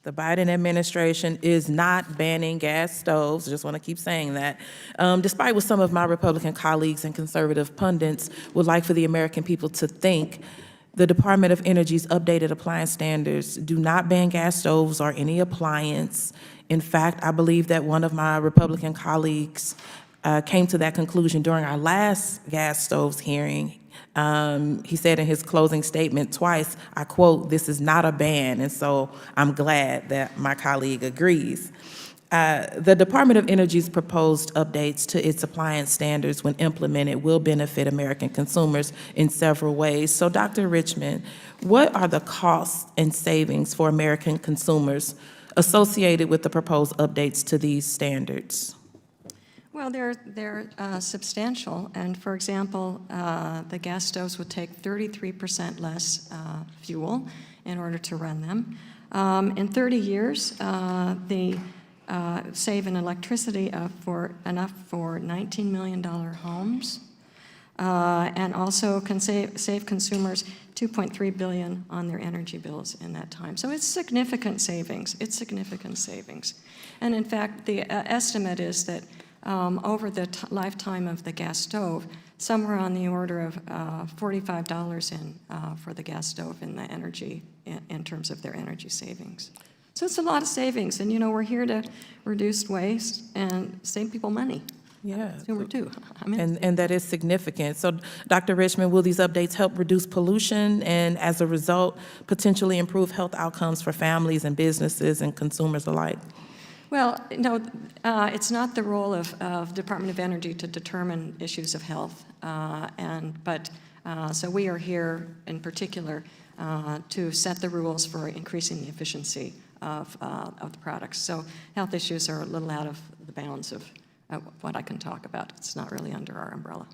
The Biden administration is not banning gas stoves. Just want to keep saying that. Despite what some of my Republican colleagues and conservative pundits would like for the American people to think, the Department of Energy's updated appliance standards do not ban gas stoves or any appliance. In fact, I believe that one of my Republican colleagues came to that conclusion during our last gas stoves hearing. He said in his closing statement twice, I quote, "This is not a ban," and so I'm glad that my colleague agrees. The Department of Energy's proposed updates to its appliance standards, when implemented, will benefit American consumers in several ways. So, Dr. Richmond, what are the costs and savings for American consumers associated with the proposed updates to these standards? Well, they're substantial, and for example, the gas stoves would take 33% less fuel in order to run them. In 30 years, they save in electricity enough for $19 million homes, and also can save consumers $2.3 billion on their energy bills in that time. So it's significant savings. It's significant savings, and in fact, the estimate is that over the lifetime of the gas stove, somewhere on the order of $45 for the gas stove in the energy, in terms of their energy savings. So it's a lot of savings, and we're here to reduce waste and save people money. Yeah. Consumer too. And that is significant. So, Dr. Richmond, will these updates help reduce pollution and, as a result, potentially improve health outcomes for families and businesses and consumers alike? Well, no, it's not the role of Department of Energy to determine issues of health, so we are here in particular to set the rules for increasing the efficiency of the products. So health issues are a little out of the bounds of what I can talk about. It's not really under our umbrella.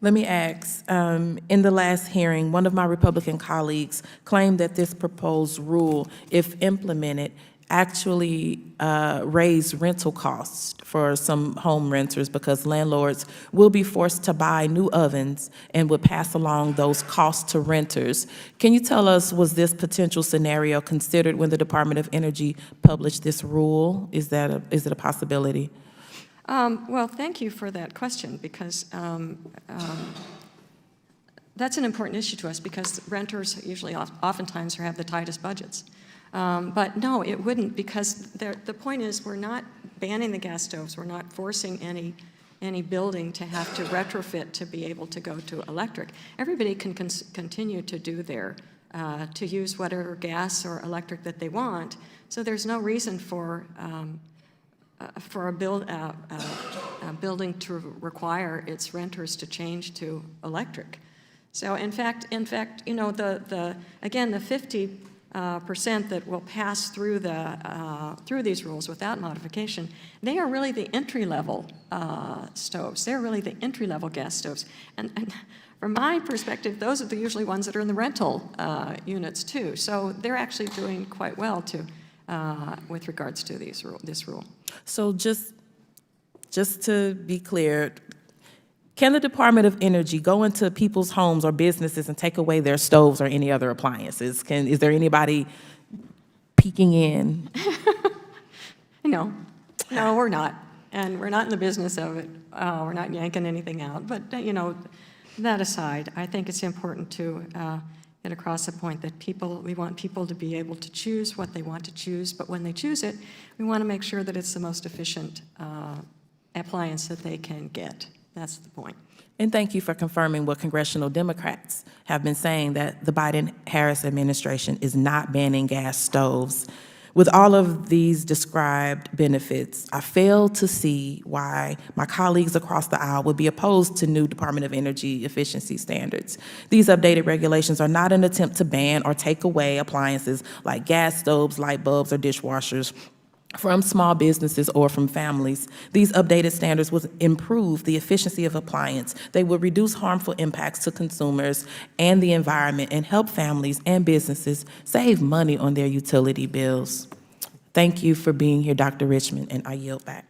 Let me ask, in the last hearing, one of my Republican colleagues claimed that this proposed rule, if implemented, actually raise rental costs for some home renters because landlords will be forced to buy new ovens and would pass along those costs to renters. Can you tell us, was this potential scenario considered when the Department of Energy published this rule? Is it a possibility? Well, thank you for that question, because that's an important issue to us, because renters usually oftentimes have the tightest budgets. But no, it wouldn't, because the point is, we're not banning the gas stoves. We're not forcing any building to have to retrofit to be able to go to electric. Everybody can continue to do to use whatever gas or electric that they want. So there's no reason for a building to require its renters to change to electric. So in fact, again, the 50% that will pass through these rules without modification, they are really the entry-level stoves. They're really the entry-level gas stoves. And from my perspective, those are the usually ones that are in the rental units too. So they're actually doing quite well with regards to this rule. So just to be clear, can the Department of Energy go into people's homes or businesses and take away their stoves or any other appliances? Is there anybody peeking in? No, we're not. And we're not in the business of it. We're not yanking anything out. But, that aside, I think it's important to get across the point that we want people to be able to choose what they want to choose. But when they choose it, we want to make sure that it's the most efficient appliance that they can get. That's the point. And thank you for confirming what congressional Democrats have been saying, that the Biden-Harris administration is not banning gas stoves. With all of these described benefits, I fail to see why my colleagues across the aisle would be opposed to new Department of Energy efficiency standards. These updated regulations are not an attempt to ban or take away appliances like gas stoves, light bulbs, or dishwashers from small businesses or from families. These updated standards would improve the efficiency of appliance. They would reduce harmful impacts to consumers and the environment and help families and businesses save money on their utility bills. Thank you for being here, Dr. Richmond, and I yield back.